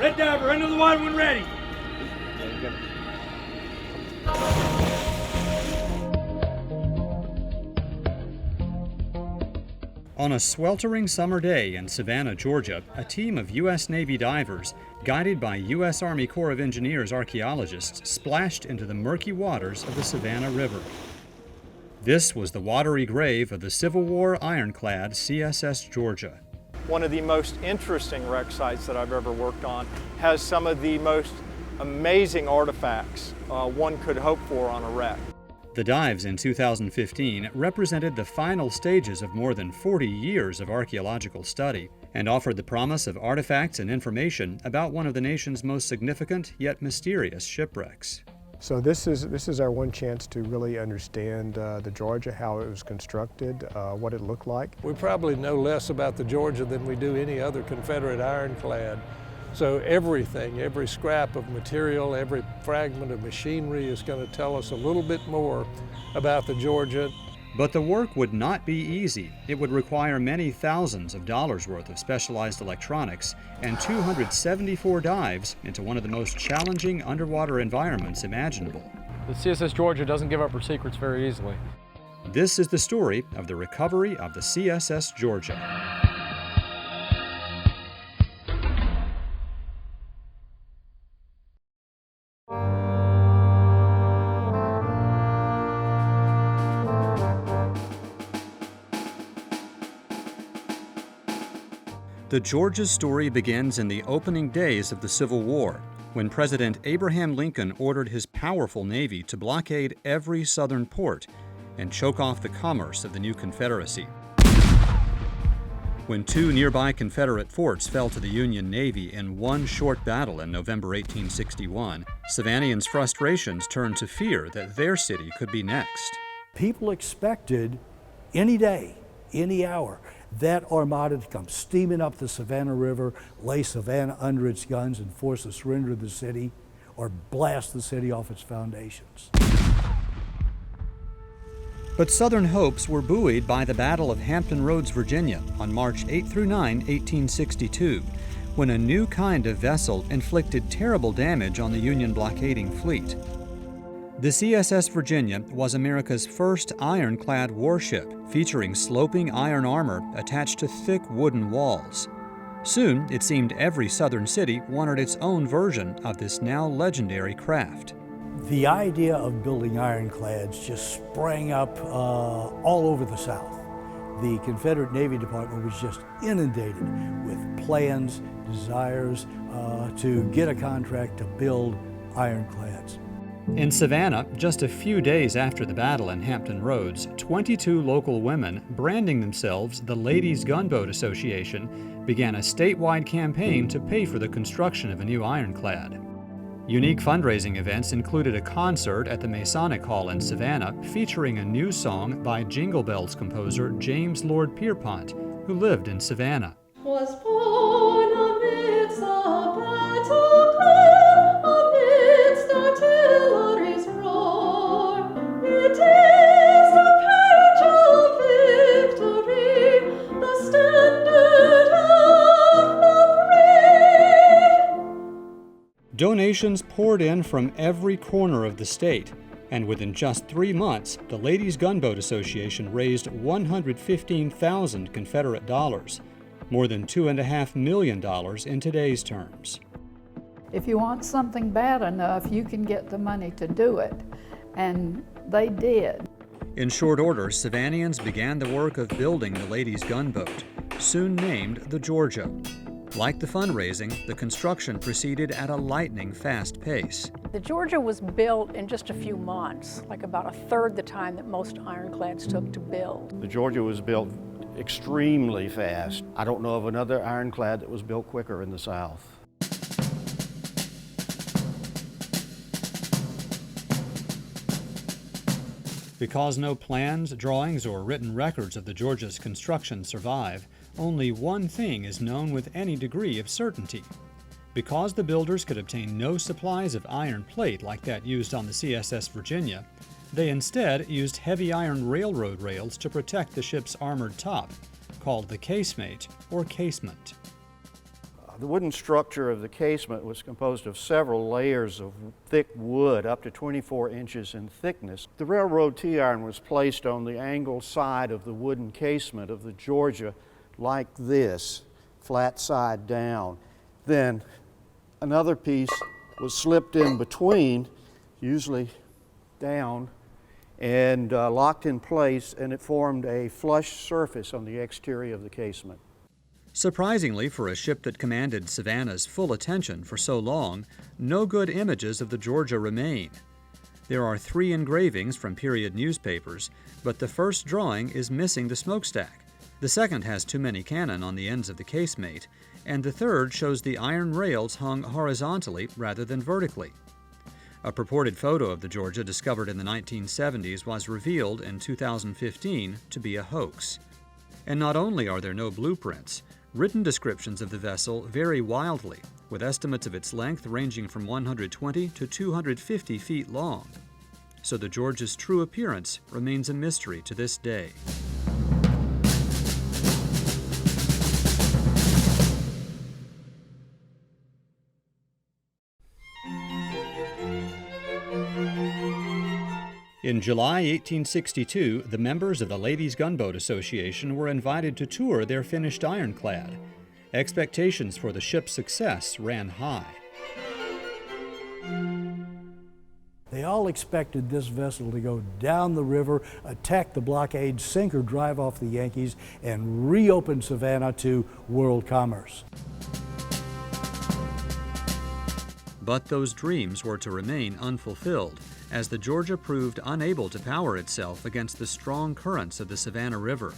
Red diver, into the water when ready. There you go. On a sweltering summer day in Savannah, Georgia, a team of U.S. Navy divers, guided by U.S. Army Corps of Engineers archaeologists, splashed into the murky waters of the Savannah River. This was the watery grave of the Civil War ironclad CSS Georgia. One of the most interesting wreck sites that I've ever worked on has some of the most amazing artifacts one could hope for on a wreck. The dives in 2015 represented the final stages of more than 40 years of archaeological study and offered the promise of artifacts and information about one of the nation's most significant yet mysterious shipwrecks. So this is our one chance to really understand the Georgia, how it was constructed, what it looked like. We probably know less about the Georgia than we do any other Confederate ironclad. So everything, every scrap of material, every fragment of machinery is going to tell us a little bit more about the Georgia. But the work would not be easy. It would require many thousands of dollars worth of specialized electronics and 274 dives into one of the most challenging underwater environments imaginable. The CSS Georgia doesn't give up her secrets very easily. This is the story of the recovery of the CSS Georgia. The Georgia's story begins in the opening days of the Civil War, when President Abraham Lincoln ordered his powerful Navy to blockade every southern port and choke off the commerce of the new Confederacy. When two nearby Confederate forts fell to the Union Navy in one short battle in November 1861, Savannahans' frustrations turned to fear that their city could be next. People expected any day, any hour, that armada to come steaming up the Savannah River, lay Savannah under its guns and force a surrender of the city or blast the city off its foundations. But Southern hopes were buoyed by the Battle of Hampton Roads, Virginia on March 8 through 9, 1862, when a new kind of vessel inflicted terrible damage on the Union blockading fleet. The CSS Virginia was America's first ironclad warship, featuring sloping iron armor attached to thick wooden walls. Soon, it seemed every southern city wanted its own version of this now legendary craft. The idea of building ironclads just sprang up all over the South. The Confederate Navy Department was just inundated with plans, desires to get a contract to build ironclads. In Savannah, just a few days after the battle in Hampton Roads, 22 local women, branding themselves the Ladies Gunboat Association, began a statewide campaign to pay for the construction of a new ironclad. Unique fundraising events included a concert at the Masonic Hall in Savannah featuring a new song by Jingle Bells composer James Lord Pierpont, who lived in Savannah. Was born amidst a battle clear, amidst artillery's roar. It is the page of victory, the standard of the brave. Donations poured in from every corner of the state, and within just 3 months, the Ladies Gunboat Association raised 115,000 Confederate dollars, more than $2.5 million in today's terms. If you want something bad enough, you can get the money to do it, and they did. In short order, Savannahans began the work of building the Ladies Gunboat, soon named the Georgia. Like the fundraising, the construction proceeded at a lightning-fast pace. The Georgia was built in just a few months, like about a third the time that most ironclads took to build. The Georgia was built extremely fast. I don't know of another ironclad that was built quicker in the South. Because no plans, drawings, or written records of the Georgia's construction survive, only one thing is known with any degree of certainty. Because the builders could obtain no supplies of iron plate like that used on the CSS Virginia, they instead used heavy iron railroad rails to protect the ship's armored top, called the Casemate or casement. The wooden structure of the casement was composed of several layers of thick wood, up to 24 inches in thickness. The railroad T-iron was placed on the angled side of the wooden casement of the Georgia like this, flat side down. Then another piece was slipped in between, usually down, and locked in place, and it formed a flush surface on the exterior of the casement. Surprisingly, for a ship that commanded Savannah's full attention for so long, no good images of the Georgia remain. There are 3 engravings from period newspapers, but the first drawing is missing the smokestack. The second has too many cannon on the ends of the casemate, and the third shows the iron rails hung horizontally rather than vertically. A purported photo of the Georgia discovered in the 1970s was revealed in 2015 to be a hoax. And not only are there no blueprints, written descriptions of the vessel vary wildly, with estimates of its length ranging from 120 to 250 feet long. So the Georgia's true appearance remains a mystery to this day. In July 1862, the members of the Ladies' Gunboat Association were invited to tour their finished Ironclad. Expectations for the ship's success ran high. They all expected this vessel to go down the river, attack the blockade, sink or drive off the Yankees, and reopen Savannah to world commerce. But those dreams were to remain unfulfilled, as the Georgia proved unable to power itself against the strong currents of the Savannah River.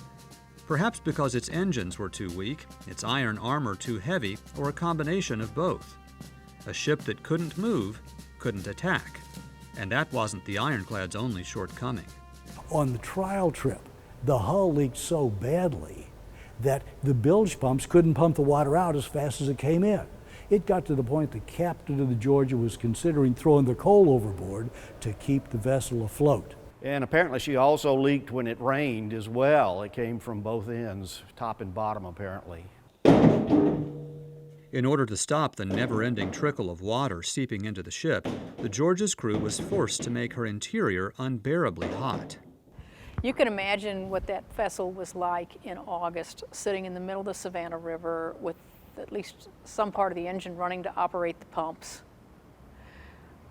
Perhaps because its engines were too weak, its iron armor too heavy, or a combination of both. A ship that couldn't move, couldn't attack. And that wasn't the Ironclad's only shortcoming. On the trial trip, the hull leaked so badly that the bilge pumps couldn't pump the water out as fast as it came in. It got to the point the captain of the Georgia was considering throwing the coal overboard to keep the vessel afloat. And apparently she also leaked when it rained as well. It came from both ends, top and bottom apparently. In order to stop the never-ending trickle of water seeping into the ship, the Georgia's crew was forced to make her interior unbearably hot. You can imagine what that vessel was like in August, sitting in the middle of the Savannah River with at least some part of the engine running to operate the pumps.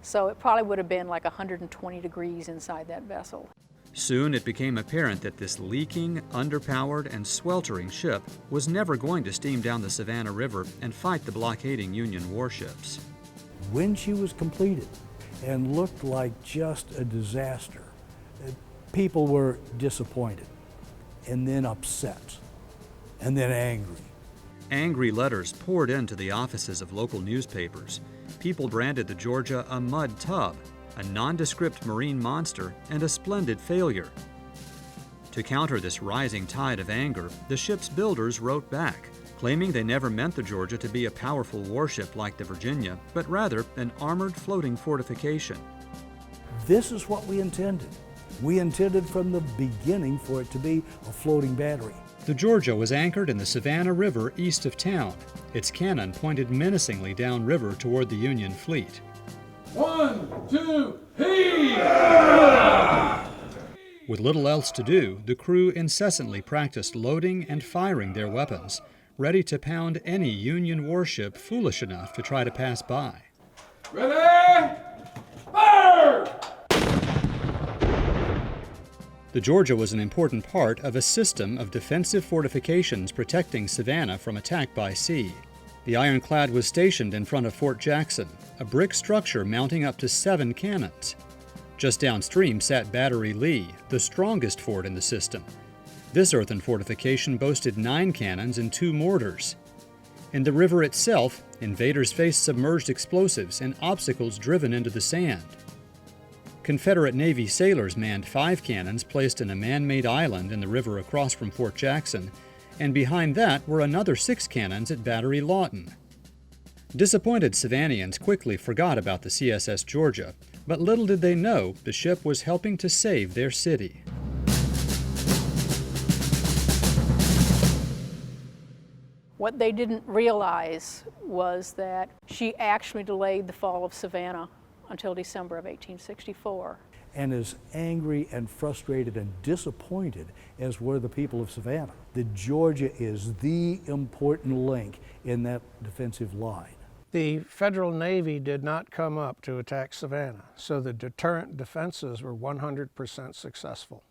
So it probably would have been like 120 degrees inside that vessel. Soon it became apparent that this leaking, underpowered, and sweltering ship was never going to steam down the Savannah River and fight the blockading Union warships. When she was completed and looked like just a disaster, people were disappointed, and then upset, and then angry. Angry letters poured into the offices of local newspapers. People branded the Georgia a mud tub, a nondescript marine monster, and a splendid failure. To counter this rising tide of anger, the ship's builders wrote back, claiming they never meant the Georgia to be a powerful warship like the Virginia, but rather an armored floating fortification. This is what we intended. We intended from the beginning for it to be a floating battery. The Georgia was anchored in the Savannah River east of town. Its cannon pointed menacingly downriver toward the Union fleet. 1, 2, heave! With little else to do, the crew incessantly practiced loading and firing their weapons, ready to pound any Union warship foolish enough to try to pass by. Ready? Fire! The Georgia was an important part of a system of defensive fortifications protecting Savannah from attack by sea. The Ironclad was stationed in front of Fort Jackson, a brick structure mounting up to 7 cannons. Just downstream sat Battery Lee, the strongest fort in the system. This earthen fortification boasted 9 cannons and 2 mortars. In the river itself, invaders faced submerged explosives and obstacles driven into the sand. Confederate Navy sailors manned 5 cannons placed in a man-made island in the river across from Fort Jackson, and behind that were another 6 cannons at Battery Lawton. Disappointed Savannians quickly forgot about the CSS Georgia, but little did they know the ship was helping to save their city. What they didn't realize was that she actually delayed the fall of Savannah until December of 1864. And as angry and frustrated and disappointed as were the people of Savannah, the Georgia is the important link in that defensive line. The Federal Navy did not come up to attack Savannah, so the deterrent defenses were 100% successful.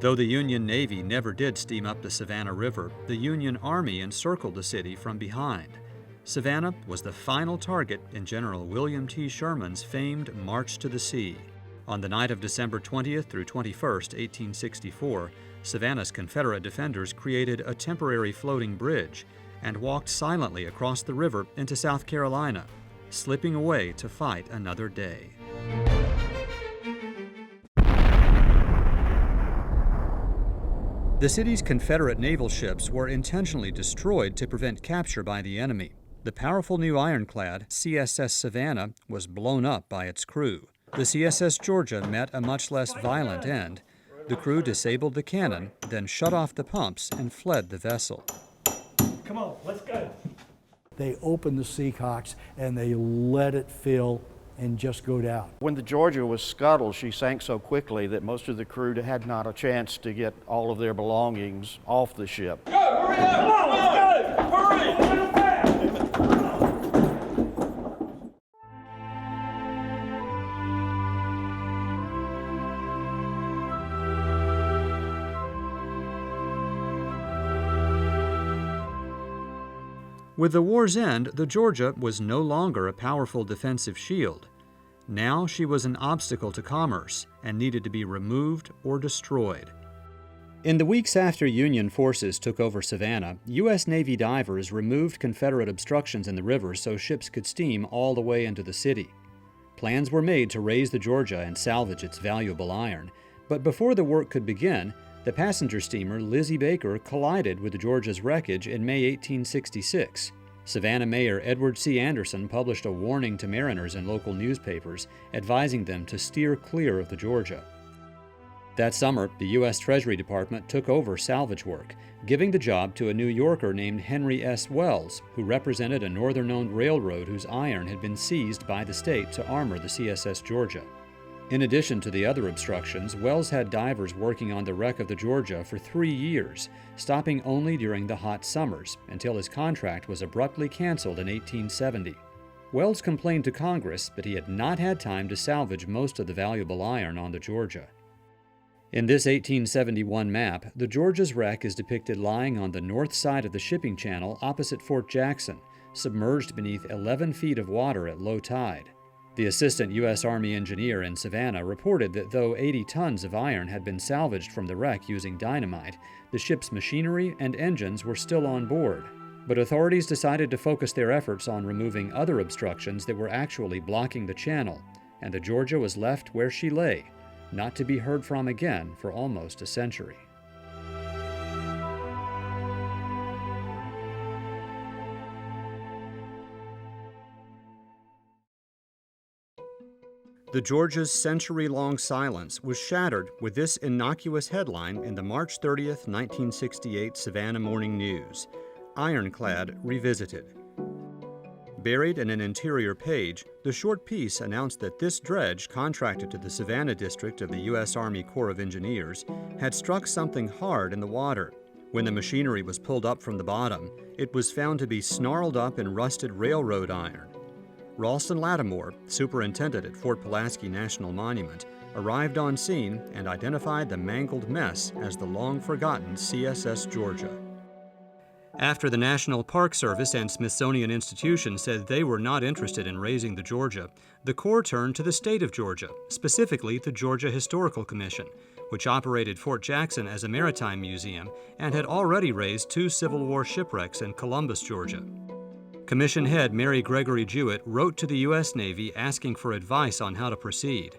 Though the Union Navy never did steam up the Savannah River, the Union Army encircled the city from behind. Savannah was the final target in General William T. Sherman's famed March to the Sea. On the night of December 20th through 21st, 1864, Savannah's Confederate defenders created a temporary floating bridge and walked silently across the river into South Carolina, slipping away to fight another day. The city's Confederate naval ships were intentionally destroyed to prevent capture by the enemy. The powerful new ironclad, CSS Savannah, was blown up by its crew. The CSS Georgia met a much less violent end. The crew disabled the cannon, then shut off the pumps and fled the vessel. Come on, let's go. They opened the seacocks and they let it fill and just go down. When the Georgia was scuttled, she sank so quickly that most of the crew had not a chance to get all of their belongings off the ship. Go, hurry up! Come on, let's go! Hurry! With the war's end, the Georgia was no longer a powerful defensive shield. Now she was an obstacle to commerce and needed to be removed or destroyed. In the weeks after Union forces took over Savannah, U.S. Navy divers removed Confederate obstructions in the river so ships could steam all the way into the city. Plans were made to raise the Georgia and salvage its valuable iron, but before the work could begin, the passenger steamer Lizzie Baker collided with the Georgia's wreckage in May 1866. Savannah Mayor Edward C. Anderson published a warning to mariners in local newspapers, advising them to steer clear of the Georgia. That summer, the U.S. Treasury Department took over salvage work, giving the job to a New Yorker named Henry S. Wells, who represented a northern-owned railroad whose iron had been seized by the state to armor the CSS Georgia. In addition to the other obstructions, Wells had divers working on the wreck of the Georgia for 3 years, stopping only during the hot summers, until his contract was abruptly canceled in 1870. Wells complained to Congress that he had not had time to salvage most of the valuable iron on the Georgia. In this 1871 map, the Georgia's wreck is depicted lying on the north side of the shipping channel opposite Fort Jackson, submerged beneath 11 feet of water at low tide. The assistant U.S. Army engineer in Savannah reported that though 80 tons of iron had been salvaged from the wreck using dynamite, the ship's machinery and engines were still on board. But authorities decided to focus their efforts on removing other obstructions that were actually blocking the channel, and the Georgia was left where she lay, not to be heard from again for almost a century. The Georgia's century-long silence was shattered with this innocuous headline in the March 30th, 1968 Savannah Morning News: Ironclad Revisited. Buried in an interior page, the short piece announced that this dredge, contracted to the Savannah District of the U.S. Army Corps of Engineers, had struck something hard in the water. When the machinery was pulled up from the bottom, it was found to be snarled up in rusted railroad iron. Ralston Lattimore, superintendent at Fort Pulaski National Monument, arrived on scene and identified the mangled mess as the long-forgotten CSS Georgia. After the National Park Service and Smithsonian Institution said they were not interested in raising the Georgia, the Corps turned to the state of Georgia, specifically the Georgia Historical Commission, which operated Fort Jackson as a maritime museum and had already raised 2 Civil War shipwrecks in Columbus, Georgia. Commission head Mary Gregory Jewett wrote to the U.S. Navy asking for advice on how to proceed.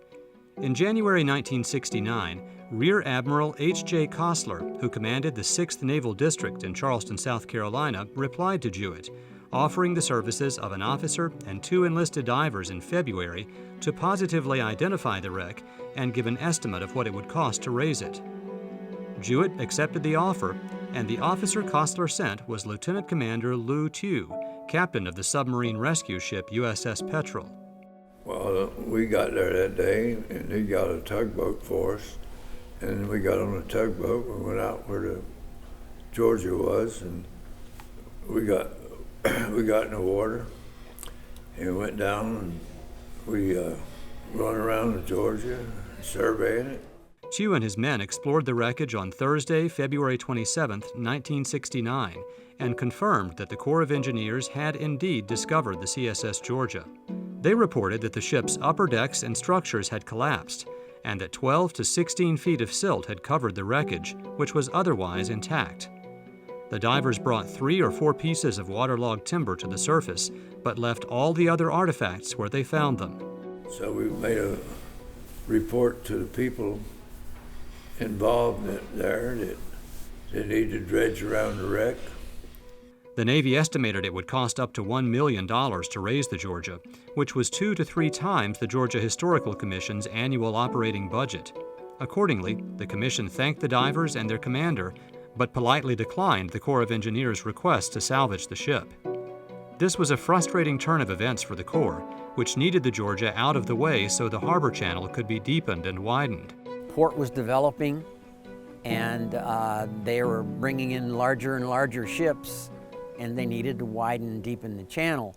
In January 1969, Rear Admiral H.J. Kostler, who commanded the 6th Naval District in Charleston, South Carolina, replied to Jewett, offering the services of an officer and 2 enlisted divers in February to positively identify the wreck and give an estimate of what it would cost to raise it. Jewett accepted the offer, and the officer Kostler sent was Lieutenant Commander Lou Tew, captain of the submarine rescue ship USS Petrel. Well, we got there that day, and he got a tugboat for us, and we got on a tugboat and went out where the Georgia was, and we got in the water, and went down, and we run around the Georgia, surveying it. Tew and his men explored the wreckage on Thursday, February 27, 1969, and confirmed that the Corps of Engineers had indeed discovered the CSS Georgia. They reported that the ship's upper decks and structures had collapsed, and that 12 to 16 feet of silt had covered the wreckage, which was otherwise intact. The divers brought 3 or 4 pieces of waterlogged timber to the surface, but left all the other artifacts where they found them. So we made a report to the people involved there that they need to dredge around the wreck. The Navy estimated it would cost up to $1 million to raise the Georgia, which was 2 to 3 times the Georgia Historical Commission's annual operating budget. Accordingly, the commission thanked the divers and their commander, but politely declined the Corps of Engineers' request to salvage the ship. This was a frustrating turn of events for the Corps, which needed the Georgia out of the way so the harbor channel could be deepened and widened. Port was developing, and they were bringing in larger and larger ships, and they needed to widen and deepen the channel.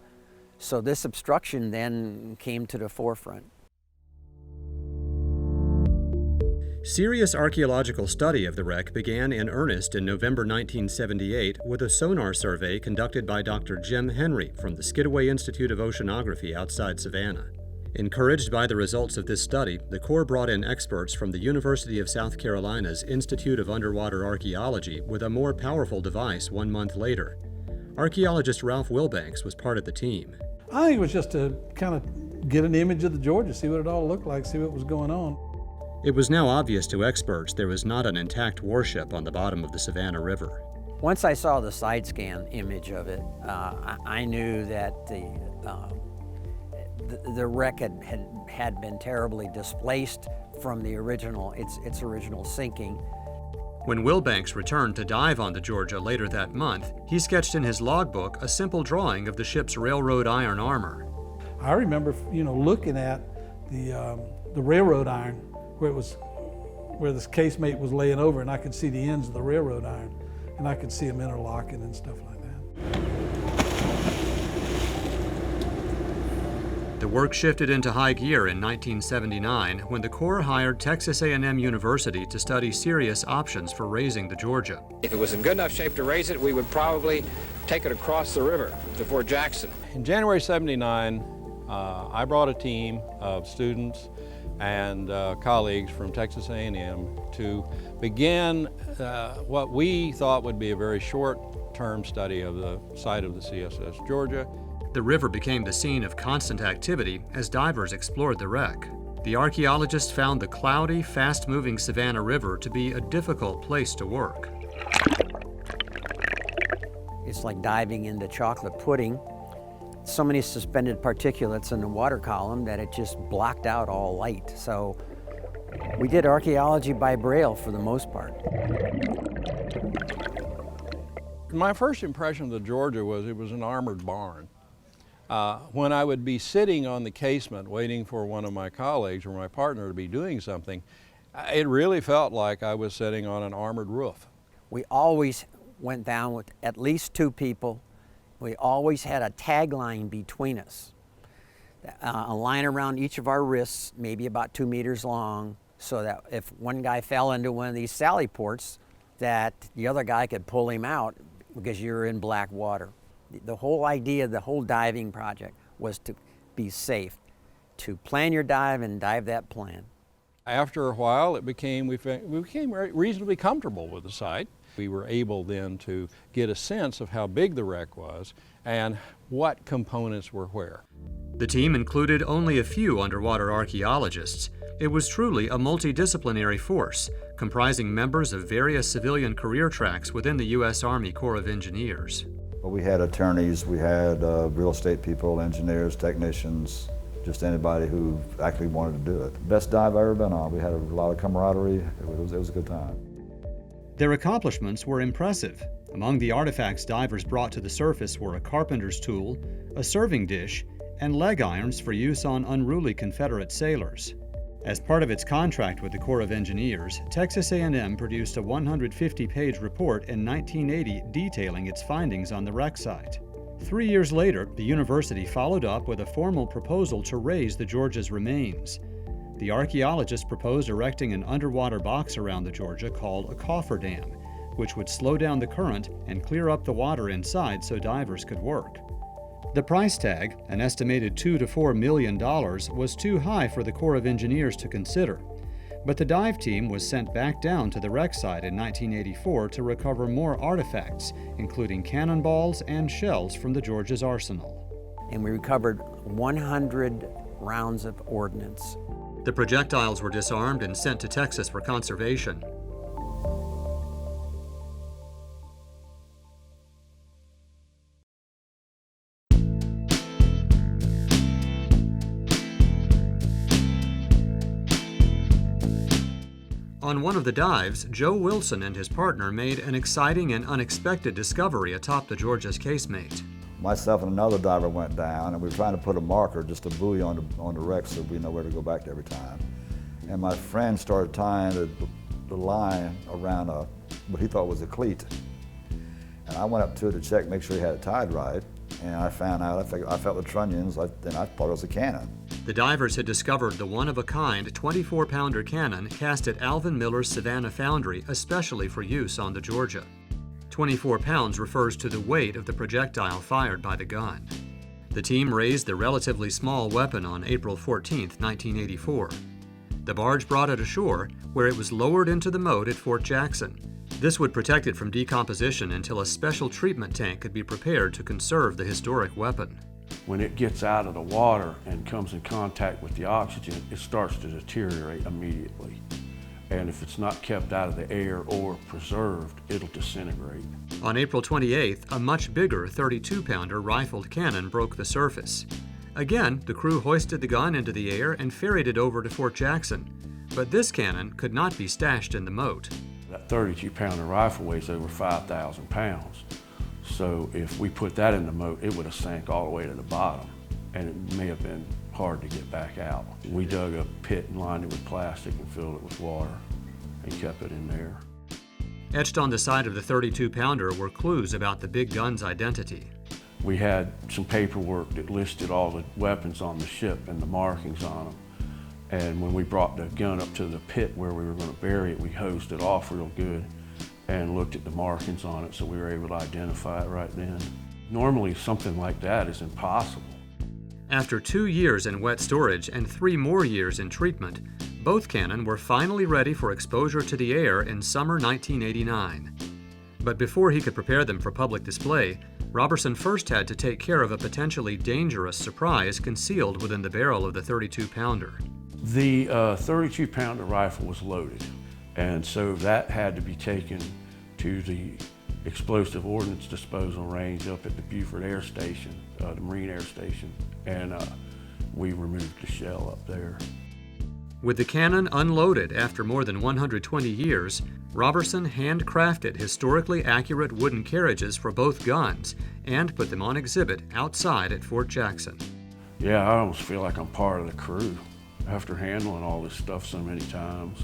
So this obstruction then came to the forefront. Serious archaeological study of the wreck began in earnest in November 1978 with a sonar survey conducted by Dr. Jim Henry from the Skidaway Institute of Oceanography outside Savannah. Encouraged by the results of this study, the Corps brought in experts from the University of South Carolina's Institute of Underwater Archaeology with a more powerful device 1 month later. Archaeologist Ralph Wilbanks was part of the team. I think it was just to kind of get an image of the Georgia, see what it all looked like, see what was going on. It was now obvious to experts there was not an intact warship on the bottom of the Savannah River. Once I saw the side scan image of it, I knew that the wreck had been terribly displaced from the original, its original sinking. When Wilbanks returned to dive on the Georgia later that month, he sketched in his logbook a simple drawing of the ship's railroad iron armor. I remember, looking at the railroad iron where this casemate was laying over, and I could see the ends of the railroad iron, and I could see them interlocking and stuff like that. The work shifted into high gear in 1979 when the Corps hired Texas A&M University to study serious options for raising the Georgia. If it was in good enough shape to raise it, we would probably take it across the river to Fort Jackson. In January '79, I brought a team of students and colleagues from Texas A&M to begin what we thought would be a very short-term study of the site of the CSS Georgia. The river became the scene of constant activity as divers explored the wreck. The archaeologists found the cloudy, fast-moving Savannah River to be a difficult place to work. It's like diving into chocolate pudding. So many suspended particulates in the water column that it just blocked out all light. So we did archaeology by braille for the most part. My first impression of the Georgia was it was an armored barn. When I would be sitting on the casement waiting for one of my colleagues or my partner to be doing something, it really felt like I was sitting on an armored roof. We always went down with at least 2 people. We always had a tagline between us, a line around each of our wrists, maybe about 2 meters long, so that if one guy fell into one of these sally ports, that the other guy could pull him out because you're in black water. The whole idea, the whole diving project was to be safe, to plan your dive and dive that plan. After a while, we became reasonably comfortable with the site. We were able then to get a sense of how big the wreck was and what components were where. The team included only a few underwater archaeologists. It was truly a multidisciplinary force, comprising members of various civilian career tracks within the U.S. Army Corps of Engineers. Well, we had attorneys, we had real estate people, engineers, technicians, just anybody who actually wanted to do it. Best dive I've ever been on. We had a lot of camaraderie. It was a good time. Their accomplishments were impressive. Among the artifacts divers brought to the surface were a carpenter's tool, a serving dish, and leg irons for use on unruly Confederate sailors. As part of its contract with the Corps of Engineers, Texas A&M produced a 150-page report in 1980 detailing its findings on the wreck site. 3 years later, the university followed up with a formal proposal to raise the Georgia's remains. The archaeologists proposed erecting an underwater box around the Georgia called a cofferdam, which would slow down the current and clear up the water inside so divers could work. The price tag, an estimated $2 to $4 million, was too high for the Corps of Engineers to consider. But the dive team was sent back down to the wreck site in 1984 to recover more artifacts, including cannonballs and shells from the Georgia's arsenal. And we recovered 100 rounds of ordnance. The projectiles were disarmed and sent to Texas for conservation. On one of the dives, Joe Wilson and his partner made an exciting and unexpected discovery atop the Georgia's Casemate. Myself and another diver went down, and we were trying to put a marker, just a buoy on the wreck so we know where to go back to every time. And my friend started tying the line around what he thought was a cleat. And I went up to it to check, make sure he had it tied right. And I found out, I felt the trunnions, and I thought it was a cannon. The divers had discovered the one-of-a-kind 24-pounder cannon cast at Alvin Miller's Savannah foundry, especially for use on the Georgia. 24 pounds refers to the weight of the projectile fired by the gun. The team raised the relatively small weapon on April 14, 1984. The barge brought it ashore, where it was lowered into the moat at Fort Jackson. This would protect it from decomposition until a special treatment tank could be prepared to conserve the historic weapon. When it gets out of the water and comes in contact with the oxygen, it starts to deteriorate immediately. And if it's not kept out of the air or preserved, it'll disintegrate. On April 28th, a much bigger 32-pounder rifled cannon broke the surface. Again, the crew hoisted the gun into the air and ferried it over to Fort Jackson. But this cannon could not be stashed in the moat. That 32-pounder rifle weighs over 5,000 pounds. So if we put that in the moat, it would have sank all the way to the bottom, and it may have been hard to get back out. We dug a pit and lined it with plastic and filled it with water and kept it in there. Etched on the side of the 32-pounder were clues about the big gun's identity. We had some paperwork that listed all the weapons on the ship and the markings on them. And when we brought the gun up to the pit where we were going to bury it, we hosed it off real good and looked at the markings on it, so we were able to identify it right then. Normally, something like that is impossible. After 2 years in wet storage and 3 more years in treatment, both cannon were finally ready for exposure to the air in summer 1989. But before he could prepare them for public display, Robertson first had to take care of a potentially dangerous surprise concealed within the barrel of the 32-pounder. The 32-pounder rifle was loaded, and so that had to be taken to the explosive ordnance disposal range up at the Beaufort Air Station, the Marine Air Station, and we removed the shell up there. With the cannon unloaded after more than 120 years, Robertson handcrafted historically accurate wooden carriages for both guns and put them on exhibit outside at Fort Jackson. Yeah, I almost feel like I'm part of the crew after handling all this stuff so many times.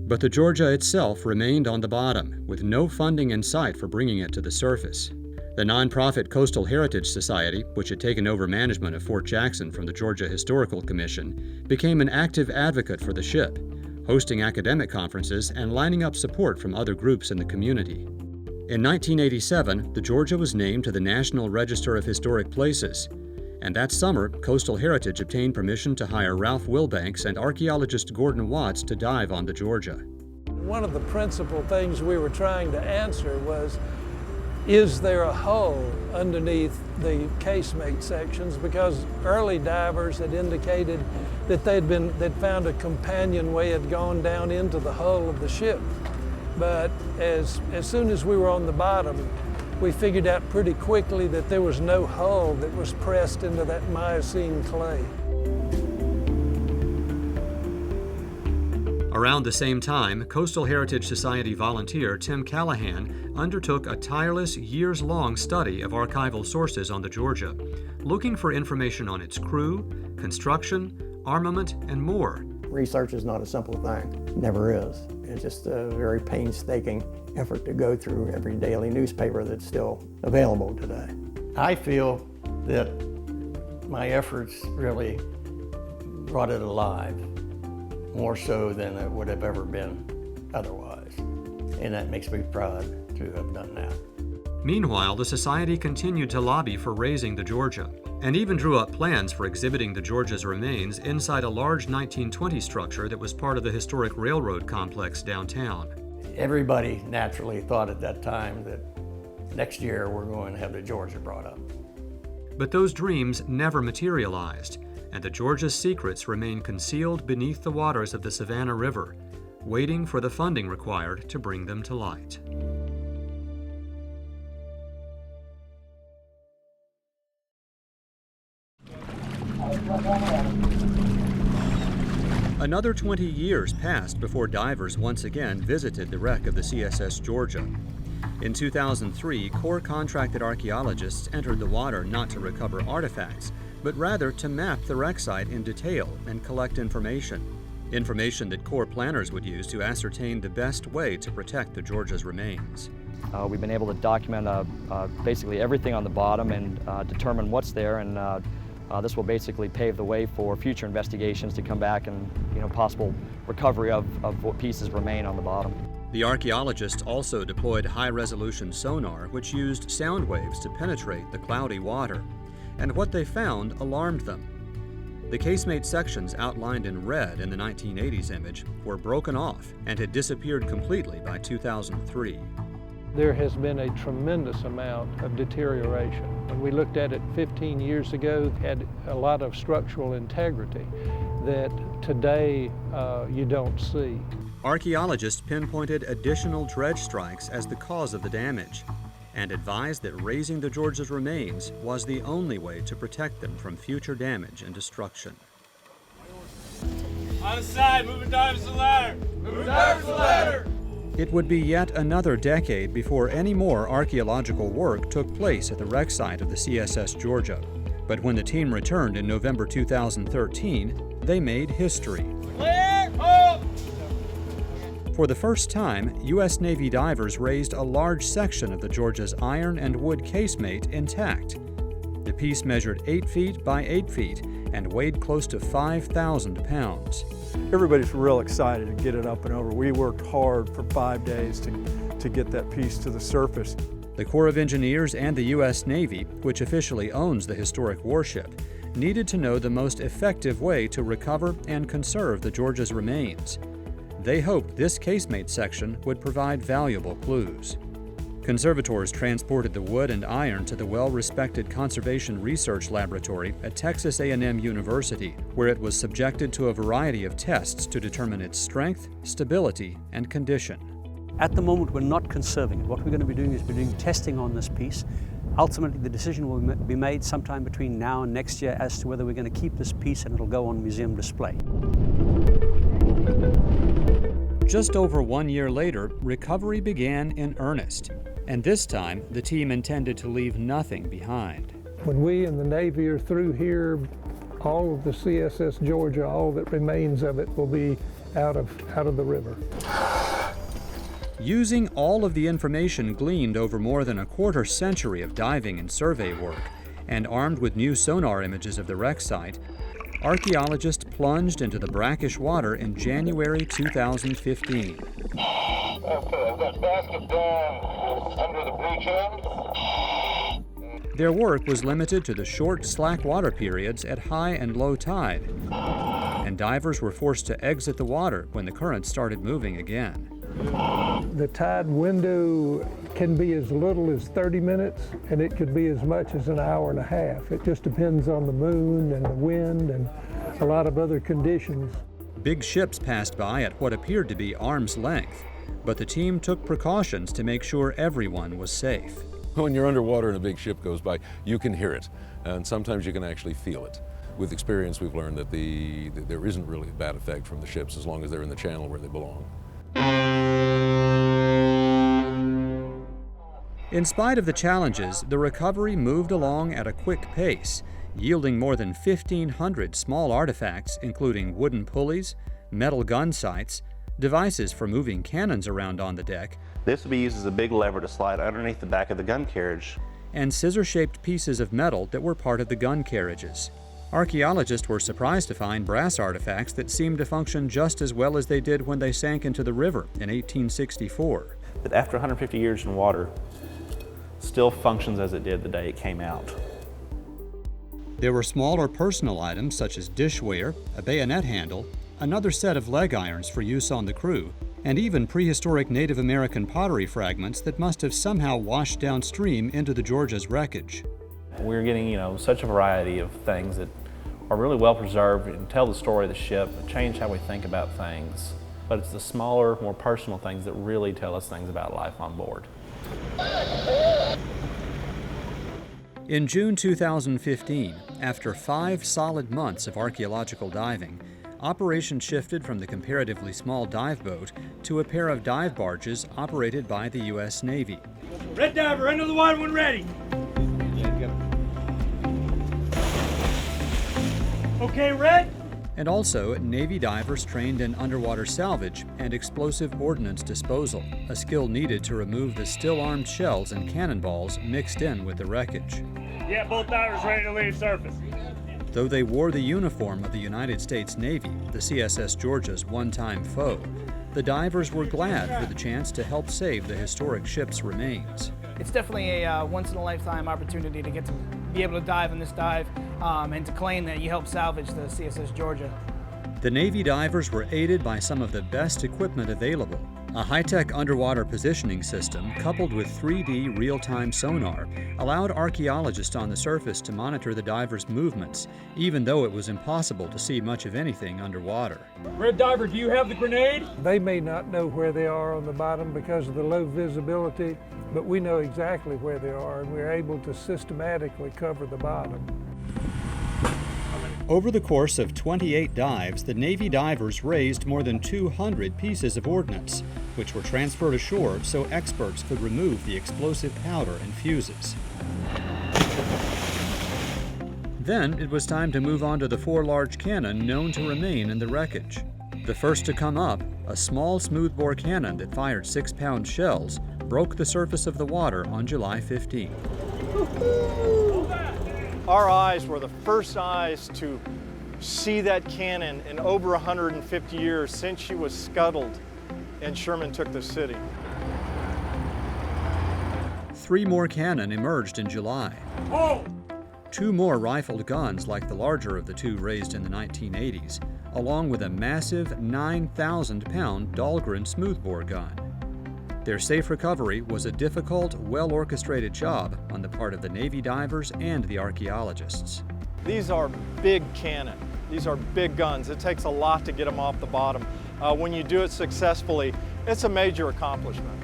But the Georgia itself remained on the bottom, with no funding in sight for bringing it to the surface. The nonprofit Coastal Heritage Society, which had taken over management of Fort Jackson from the Georgia Historical Commission, became an active advocate for the ship, hosting academic conferences and lining up support from other groups in the community. In 1987, the Georgia was named to the National Register of Historic Places, and that summer, Coastal Heritage obtained permission to hire Ralph Wilbanks and archaeologist Gordon Watts to dive on the Georgia. One of the principal things we were trying to answer was, is there a hole underneath the casemate sections? Because early divers had indicated that they'd found a companionway had gone down into the hull of the ship. But as soon as we were on the bottom, we figured out pretty quickly that there was no hull that was pressed into that Miocene clay. Around the same time, Coastal Heritage Society volunteer Tim Callahan undertook a tireless, years-long study of archival sources on the Georgia, looking for information on its crew, construction, armament, and more. Research is not a simple thing, never is. It's just a very painstaking effort to go through every daily newspaper that's still available today. I feel that my efforts really brought it alive, more so than it would have ever been otherwise. And that makes me proud to have done that. Meanwhile, the Society continued to lobby for raising the Georgia, and even drew up plans for exhibiting the Georgia's remains inside a large 1920 structure that was part of the historic railroad complex downtown. Everybody naturally thought at that time that next year we're going to have the Georgia brought up. But those dreams never materialized, and the Georgia's secrets remain concealed beneath the waters of the Savannah River, waiting for the funding required to bring them to light. Another 20 years passed before divers once again visited the wreck of the CSS Georgia. In 2003, Corps contracted archaeologists entered the water not to recover artifacts, but rather to map the wreck site in detail and collect information that Corps planners would use to ascertain the best way to protect the Georgia's remains. We've been able to document basically everything on the bottom and determine what's there, and this will basically pave the way for future investigations to come back and possible recovery of what pieces remain on the bottom. The archaeologists also deployed high-resolution sonar, which used sound waves to penetrate the cloudy water. And what they found alarmed them. The Casemate sections outlined in red in the 1980s image were broken off and had disappeared completely by 2003. There has been a tremendous amount of deterioration. When we looked at it 15 years ago, it had a lot of structural integrity that today you don't see. Archaeologists pinpointed additional dredge strikes as the cause of the damage, and advised that raising the Georgia's remains was the only way to protect them from future damage and destruction. On the side, moving divers to the ladder! Moving divers to the ladder! It would be yet another decade before any more archaeological work took place at the wreck site of the CSS Georgia. But when the team returned in November 2013, they made history. Clear! Hold! For the first time, U.S. Navy divers raised a large section of the Georgia's iron and wood casemate intact. The piece measured 8 feet by 8 feet and weighed close to 5,000 pounds. Everybody's real excited to get it up and over. We worked hard for 5 days to get that piece to the surface. The Corps of Engineers and the U.S. Navy, which officially owns the historic warship, needed to know the most effective way to recover and conserve the Georgia's remains. They hoped this Casemate section would provide valuable clues. Conservators transported the wood and iron to the well-respected Conservation Research Laboratory at Texas A&M University, where it was subjected to a variety of tests to determine its strength, stability, and condition. At the moment, we're not conserving it. What we're going to be doing is we're doing testing on this piece. Ultimately, the decision will be made sometime between now and next year as to whether we're going to keep this piece and it'll go on museum display. Just over 1 year later, recovery began in earnest, and this time the team intended to leave nothing behind. When we in the Navy are through here, all of the CSS Georgia, all that remains of it will be out of the river. Using all of the information gleaned over more than a quarter century of diving and survey work, and armed with new sonar images of the wreck site, archaeologists plunged into the brackish water in January 2015. Okay, I've got basket down under the breach end. Their work was limited to the short, slack water periods at high and low tide, and divers were forced to exit the water when the current started moving again. The tide window can be as little as 30 minutes, and it could be as much as an hour and a half. It just depends on the moon and the wind and a lot of other conditions. Big ships passed by at what appeared to be arm's length, but the team took precautions to make sure everyone was safe. When you're underwater and a big ship goes by, you can hear it, and sometimes you can actually feel it. With experience, we've learned that there isn't really a bad effect from the ships as long as they're in the channel where they belong. In spite of the challenges, the recovery moved along at a quick pace, yielding more than 1,500 small artifacts, including wooden pulleys, metal gun sights, devices for moving cannons around on the deck. This will be used as a big lever to slide underneath the back of the gun carriage. And scissor-shaped pieces of metal that were part of the gun carriages. Archaeologists were surprised to find brass artifacts that seemed to function just as well as they did when they sank into the river in 1864. But after 150 years in water, still functions as it did the day it came out. There were smaller personal items such as dishware, a bayonet handle, another set of leg irons for use on the crew, and even prehistoric Native American pottery fragments that must have somehow washed downstream into the Georgia's wreckage. We're getting, such a variety of things that are really well preserved and tell the story of the ship, change how we think about things. But it's the smaller, more personal things that really tell us things about life on board. In June 2015, after 5 solid months of archaeological diving, operations shifted from the comparatively small dive boat to a pair of dive barges operated by the U.S. Navy. Red diver, into the water when ready. Okay, red? And also Navy divers trained in underwater salvage and explosive ordnance disposal, a skill needed to remove the still-armed shells and cannonballs mixed in with the wreckage. Yeah, both divers ready to leave surface. Though they wore the uniform of the United States Navy, the CSS Georgia's one-time foe, the divers were glad for the chance to help save the historic ship's remains. It's definitely a once-in-a-lifetime opportunity to get to be able to dive in this dive and to claim that you helped salvage the CSS Georgia. The Navy divers were aided by some of the best equipment available. A high-tech underwater positioning system coupled with 3D real-time sonar allowed archaeologists on the surface to monitor the divers' movements, even though it was impossible to see much of anything underwater. Red diver, do you have the grenade? They may not know where they are on the bottom because of the low visibility, but we know exactly where they are, and we're able to systematically cover the bottom. Over the course of 28 dives, the Navy divers raised more than 200 pieces of ordnance, which were transferred ashore so experts could remove the explosive powder and fuses. Then it was time to move on to the 4 large cannon known to remain in the wreckage. The first to come up, a small smoothbore cannon that fired 6-pound shells, broke the surface of the water on July 15. Our eyes were the first eyes to see that cannon in over 150 years since she was scuttled and Sherman took the city. 3 more cannon emerged in July. 2 more rifled guns like the larger of the 2 raised in the 1980s, along with a massive 9,000-pound Dahlgren smoothbore gun. Their safe recovery was a difficult, well-orchestrated job on the part of the Navy divers and the archaeologists. These are big cannon. These are big guns. It takes a lot to get them off the bottom. When you do it successfully, it's a major accomplishment.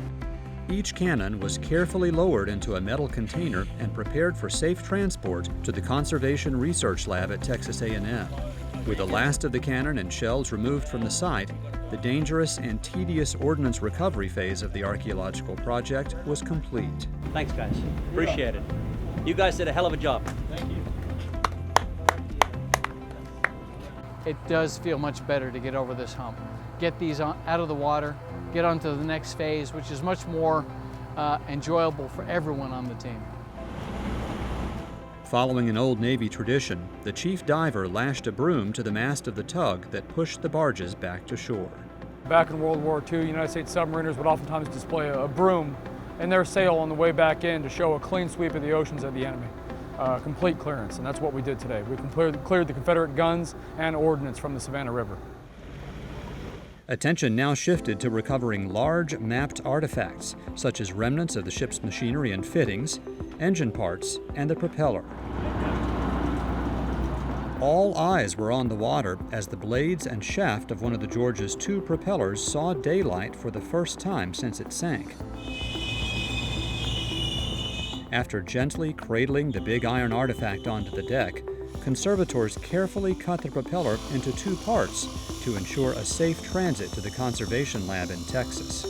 Each cannon was carefully lowered into a metal container and prepared for safe transport to the Conservation Research Lab at Texas A&M. With the last of the cannon and shells removed from the site, the dangerous and tedious ordnance recovery phase of the archaeological project was complete. Thanks, guys. Appreciate it. You guys did a hell of a job. Thank you. It does feel much better to get over this hump. Get these out of the water, get on to the next phase, which is much more enjoyable for everyone on the team. Following an old Navy tradition, the chief diver lashed a broom to the mast of the tug that pushed the barges back to shore. Back in World War II, United States submariners would oftentimes display a broom in their sail on the way back in to show a clean sweep of the oceans of the enemy. Complete clearance, and that's what we did today. We cleared the Confederate guns and ordnance from the Savannah River. Attention now shifted to recovering large mapped artifacts, such as remnants of the ship's machinery and fittings, engine parts, and the propeller. All eyes were on the water as the blades and shaft of one of the Georgia's 2 propellers saw daylight for the first time since it sank. After gently cradling the big iron artifact onto the deck, conservators carefully cut the propeller into 2 parts to ensure a safe transit to the conservation lab in Texas.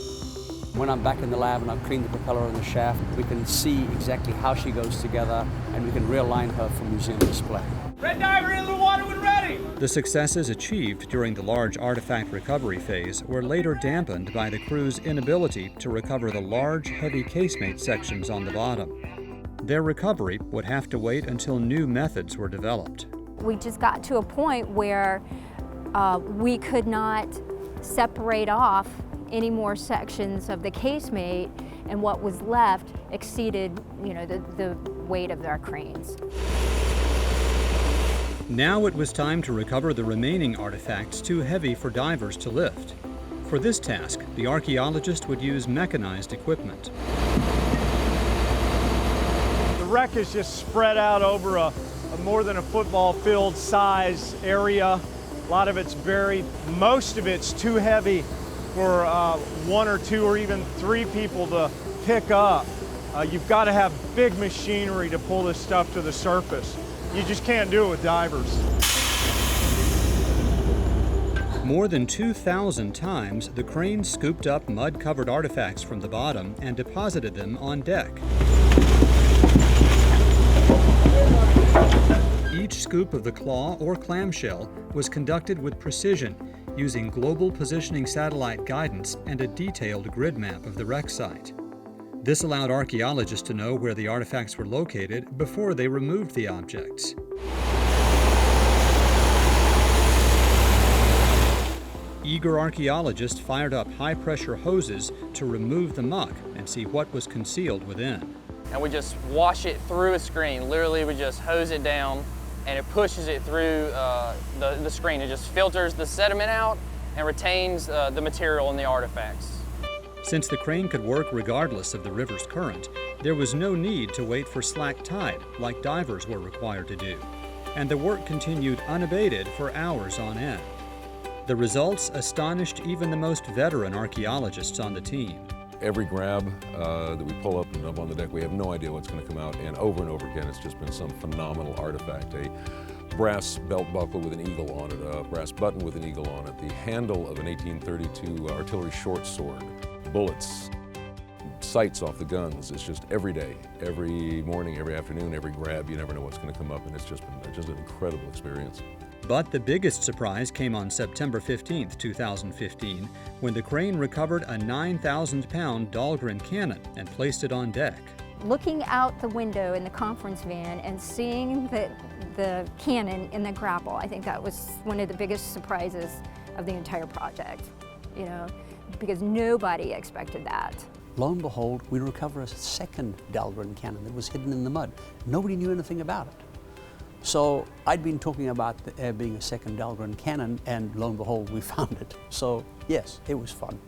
When I'm back in the lab and I've cleaned the propeller and the shaft, we can see exactly how she goes together, and we can realign her for museum display. Red diver in the water when ready! The successes achieved during the large artifact recovery phase were later dampened by the crew's inability to recover the large, heavy casemate sections on the bottom. Their recovery would have to wait until new methods were developed. We just got to a point where we could not separate off any more sections of the casemate, and what was left exceeded, the weight of our cranes. Now it was time to recover the remaining artifacts too heavy for divers to lift. For this task, the archaeologist would use mechanized equipment. The wreck is just spread out over a more than a football field size area. A lot of it's buried. Most of it's too heavy for 1 or 2 or even 3 people to pick up. You've got to have big machinery to pull this stuff to the surface. You just can't do it with divers. More than 2,000 times, the crane scooped up mud-covered artifacts from the bottom and deposited them on deck. Each scoop of the claw or clamshell was conducted with precision, using global positioning satellite guidance and a detailed grid map of the wreck site. This allowed archaeologists to know where the artifacts were located before they removed the objects. Eager archaeologists fired up high-pressure hoses to remove the muck and see what was concealed within. And we just wash it through a screen. Literally, we just hose it down and it pushes it through the screen. It just filters the sediment out and retains the material in the artifacts. Since the crane could work regardless of the river's current, there was no need to wait for slack tide like divers were required to do, and the work continued unabated for hours on end. The results astonished even the most veteran archaeologists on the team. Every grab that we pull up and up on the deck, we have no idea what's going to come out, and over again, it's just been some phenomenal artifact. A brass belt buckle with an eagle on it, a brass button with an eagle on it, the handle of an 1832 artillery short sword, bullets, sights off the guns. It's just every day, every morning, every afternoon, every grab, you never know what's going to come up, and it's just an incredible experience. But the biggest surprise came on September 15, 2015, when the crane recovered a 9,000-pound Dahlgren cannon and placed it on deck. Looking out the window in the conference van and seeing the cannon in the grapple, I think that was one of the biggest surprises of the entire project, because nobody expected that. Lo and behold, we recover a second Dahlgren cannon that was hidden in the mud. Nobody knew anything about it. So I'd been talking about there being a second Dahlgren cannon, and lo and behold, we found it. So yes, it was fun.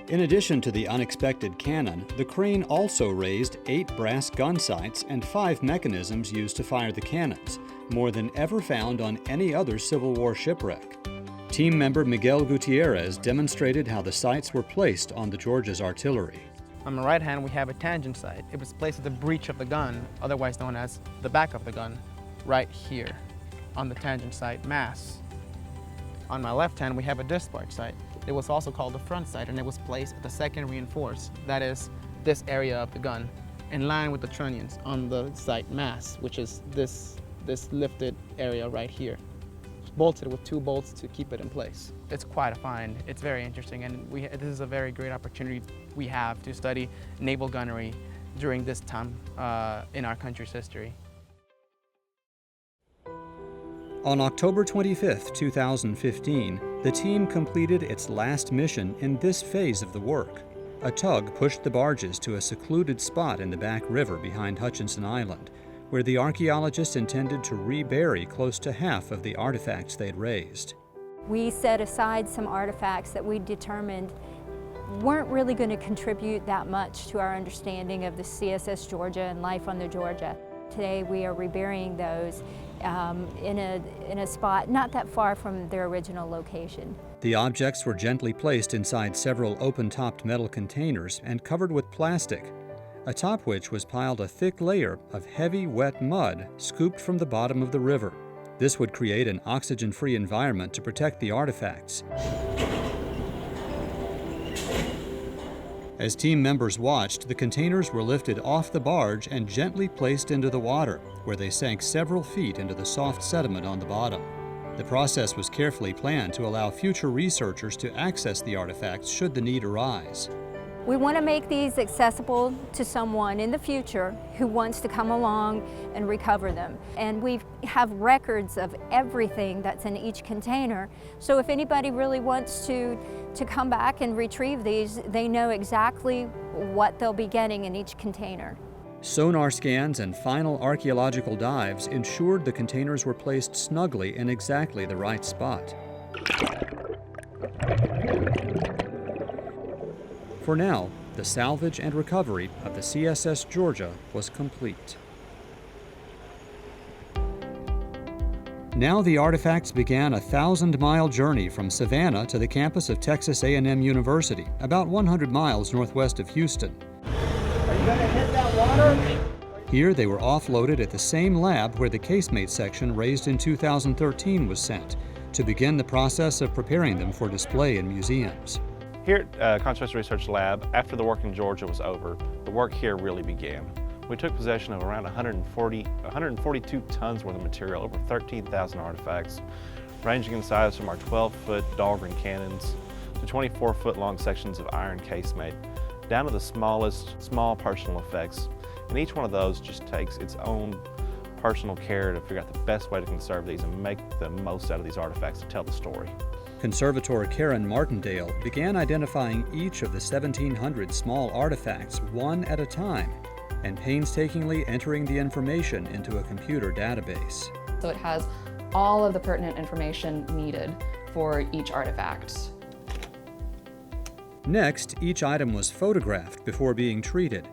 In addition to the unexpected cannon, the crane also raised 8 brass gun sights and 5 mechanisms used to fire the cannons, more than ever found on any other Civil War shipwreck. Team member Miguel Gutierrez demonstrated how the sights were placed on the Georgia's artillery. On the right hand, we have a tangent sight. It was placed at the breech of the gun, otherwise known as the back of the gun, right here on the tangent sight mass. On my left hand, we have a discharge sight. It was also called the front sight, and it was placed at the second reinforced, that is, this area of the gun, in line with the trunnions on the sight mass, which is this lifted area right here, bolted with 2 bolts to keep it in place. It's quite a find. It's very interesting, and this is a very great opportunity we have to study naval gunnery during this time in our country's history. On October 25, 2015, the team completed its last mission in this phase of the work. A tug pushed the barges to a secluded spot in the back river behind Hutchinson Island, where the archaeologists intended to rebury close to half of the artifacts they'd raised. We set aside some artifacts that we determined weren't really going to contribute that much to our understanding of the CSS Georgia and life on the Georgia. Today we are reburying those in a spot not that far from their original location. The objects were gently placed inside several open-topped metal containers and covered with plastic. atop which was piled a thick layer of heavy, wet mud scooped from the bottom of the river. This would create an oxygen-free environment to protect the artifacts. As team members watched, the containers were lifted off the barge and gently placed into the water, where they sank several feet into the soft sediment on the bottom. The process was carefully planned to allow future researchers to access the artifacts should the need arise. We want to make these accessible to someone in the future who wants to come along and recover them. And we have records of everything that's in each container. So if anybody really wants to come back and retrieve these, they know exactly what they'll be getting in each container. Sonar scans and final archaeological dives ensured the containers were placed snugly in exactly the right spot. For now, the salvage and recovery of the CSS Georgia was complete. Now the artifacts began a 1,000-mile journey from Savannah to the campus of Texas A&M University, about 100 miles northwest of Houston. Are you going to hit that water? Here they were offloaded at the same lab where the Casemate section raised in 2013 was sent, to begin the process of preparing them for display in museums. Here at Conservation Research Lab, after the work in Georgia was over, the work here really began. We took possession of around 142 tons worth of material, over 13,000 artifacts, ranging in size from our 12-foot Dahlgren cannons to 24-foot long sections of iron casemate, down to the smallest small personal effects. And each one of those just takes its own personal care to figure out the best way to conserve these and make the most out of these artifacts to tell the story. Conservator Karen Martindale began identifying each of the 1,700 small artifacts one at a time and painstakingly entering the information into a computer database. So it has all of the pertinent information needed for each artifact. Next, each item was photographed before being treated,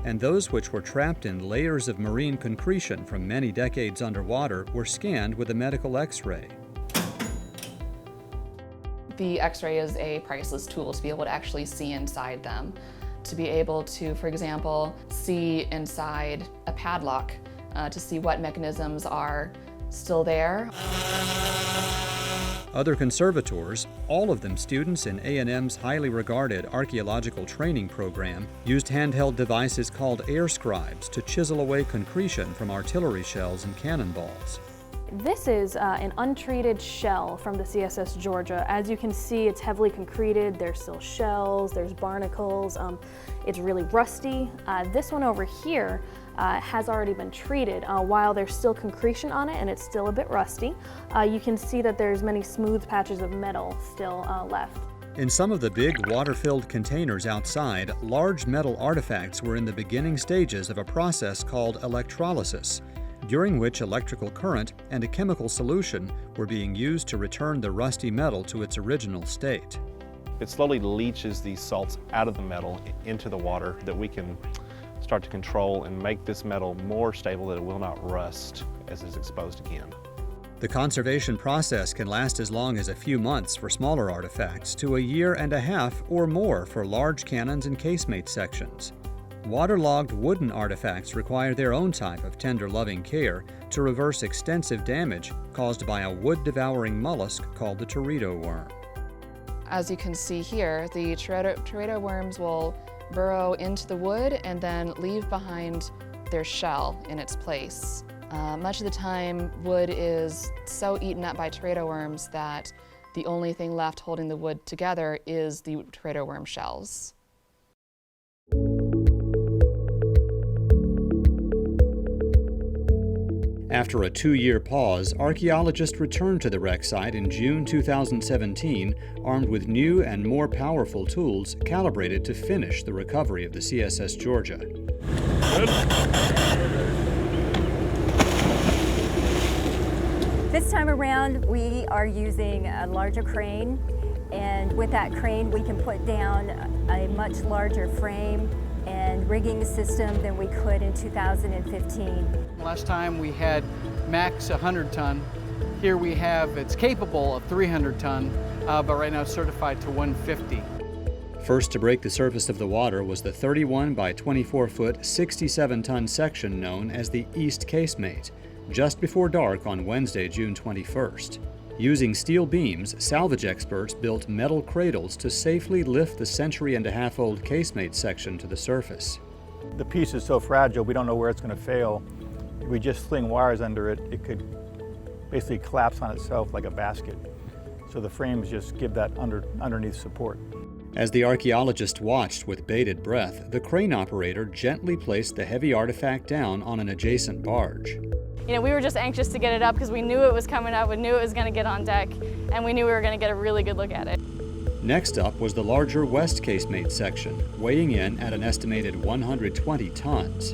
and those which were trapped in layers of marine concretion from many decades underwater were scanned with a medical X-ray. The X-ray is a priceless tool to be able to actually see inside them, to be able to, for example, see inside a padlock, to see what mechanisms are still there. Other conservators, all of them students in A&M's highly regarded archaeological training program, used handheld devices called air scribes to chisel away concretion from artillery shells and cannonballs. This is an untreated shell from the CSS Georgia. As you can see, it's heavily concreted. There's still shells, there's barnacles. It's really rusty. This one over here has already been treated. While there's still concretion on it and it's still a bit rusty, you can see that there's many smooth patches of metal still left. In some of the big water-filled containers outside, large metal artifacts were in the beginning stages of a process called electrolysis, during which electrical current and a chemical solution were being used to return the rusty metal to its original state. It slowly leaches these salts out of the metal into the water that we can start to control and make this metal more stable that it will not rust as it's exposed again. The conservation process can last as long as a few months for smaller artifacts to a year and a half or more for large cannons and casemate sections. Waterlogged wooden artifacts require their own type of tender, loving care to reverse extensive damage caused by a wood-devouring mollusk called the teredo worm. As you can see here, the teredo worms will burrow into the wood and then leave behind their shell in its place. Much of the time, wood is so eaten up by teredo worms that the only thing left holding the wood together is the teredo worm shells. After a 2-year pause, archaeologists returned to the wreck site in June 2017, armed with new and more powerful tools calibrated to finish the recovery of the CSS Georgia. This time around, we are using a larger crane, and with that crane, we can put down a much larger frame and rigging system than we could in 2015. Last time we had max 100 ton. Here we have, it's capable of 300 ton, but right now it's certified to 150. First to break the surface of the water was the 31 by 24 foot, 67-ton section known as the East Casemate, just before dark on Wednesday, June 21st. Using steel beams, salvage experts built metal cradles to safely lift the century-and-a-half-old Casemate section to the surface. The piece is so fragile, we don't know where it's going to fail. If we just sling wires under it, it could basically collapse on itself like a basket. So the frames just give that underneath support. As the archaeologist watched with bated breath, the crane operator gently placed the heavy artifact down on an adjacent barge. You know, we were just anxious to get it up because we knew it was coming up, we knew it was going to get on deck, and we knew we were going to get a really good look at it. Next up was the larger West Casemate section, weighing in at an estimated 120 tons.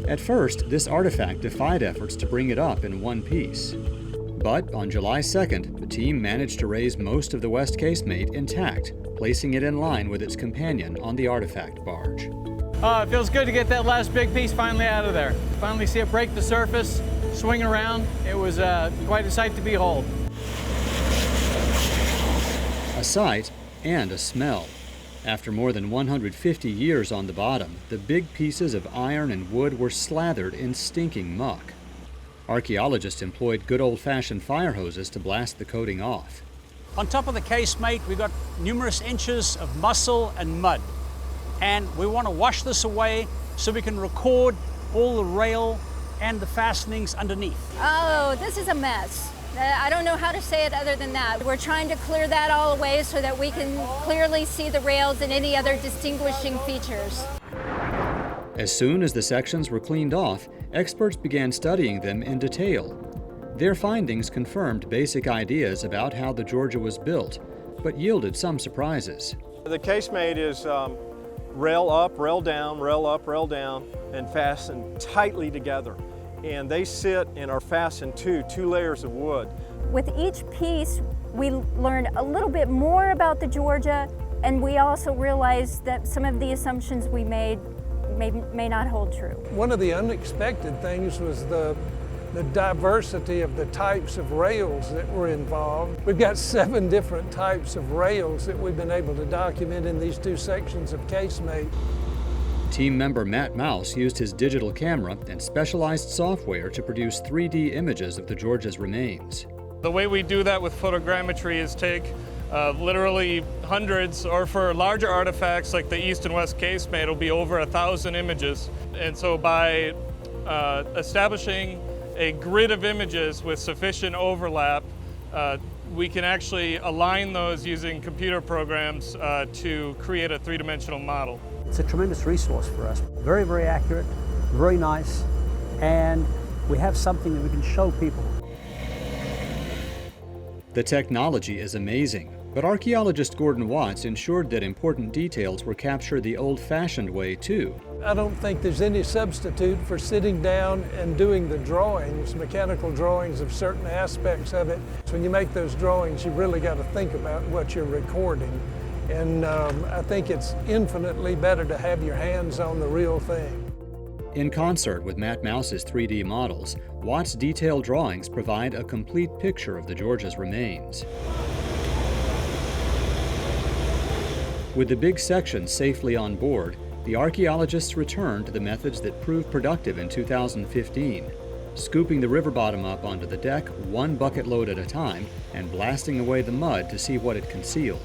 At first, this artifact defied efforts to bring it up in one piece. But on July 2nd, the team managed to raise most of the West Casemate intact, placing it in line with its companion on the artifact barge. It feels good to get that last big piece finally out of there. Finally see it break the surface, swing around. It was quite a sight to behold. A sight and a smell. After more than 150 years on the bottom, the big pieces of iron and wood were slathered in stinking muck. Archaeologists employed good old-fashioned fire hoses to blast the coating off. On top of the casemate, we've got numerous inches of mussel and mud. And we want to wash this away so we can record all the rail and the fastenings underneath. Oh, this is a mess. I don't know how to say it other than that. We're trying to clear that all away so that we can clearly see the rails and any other distinguishing features. As soon as the sections were cleaned off, experts began studying them in detail. Their findings confirmed basic ideas about how the Georgia was built, but yielded some surprises. The casemate is rail up, rail down, rail up, rail down, and fastened tightly together. And they sit and are fastened to 2 layers of wood. With each piece, we learned a little bit more about the Georgia, and we also realized that some of the assumptions we made may not hold true. One of the unexpected things was the diversity of the types of rails that were involved. We've got 7 different types of rails that we've been able to document in these 2 sections of Casemate. Team member Matt Mouse used his digital camera and specialized software to produce 3D images of the Georgia's remains. The way we do that with photogrammetry is take literally hundreds, or for larger artifacts like the East and West Casemate, it'll be over 1,000 images. And so by establishing a grid of images with sufficient overlap, we can actually align those using computer programs to create a 3-dimensional model. It's a tremendous resource for us. Very, very accurate, very nice, and we have something that we can show people. The technology is amazing, but archaeologist Gordon Watts ensured that important details were captured the old-fashioned way too. I don't think there's any substitute for sitting down and doing the drawings, mechanical drawings of certain aspects of it. So when you make those drawings, you really got to think about what you're recording. And I think it's infinitely better to have your hands on the real thing. In concert with Matt Mouse's 3D models, Watts' detailed drawings provide a complete picture of the Georgia's remains. With the big section safely on board, the archaeologists returned to the methods that proved productive in 2015, scooping the river bottom up onto the deck 1 bucket load at a time and blasting away the mud to see what it concealed.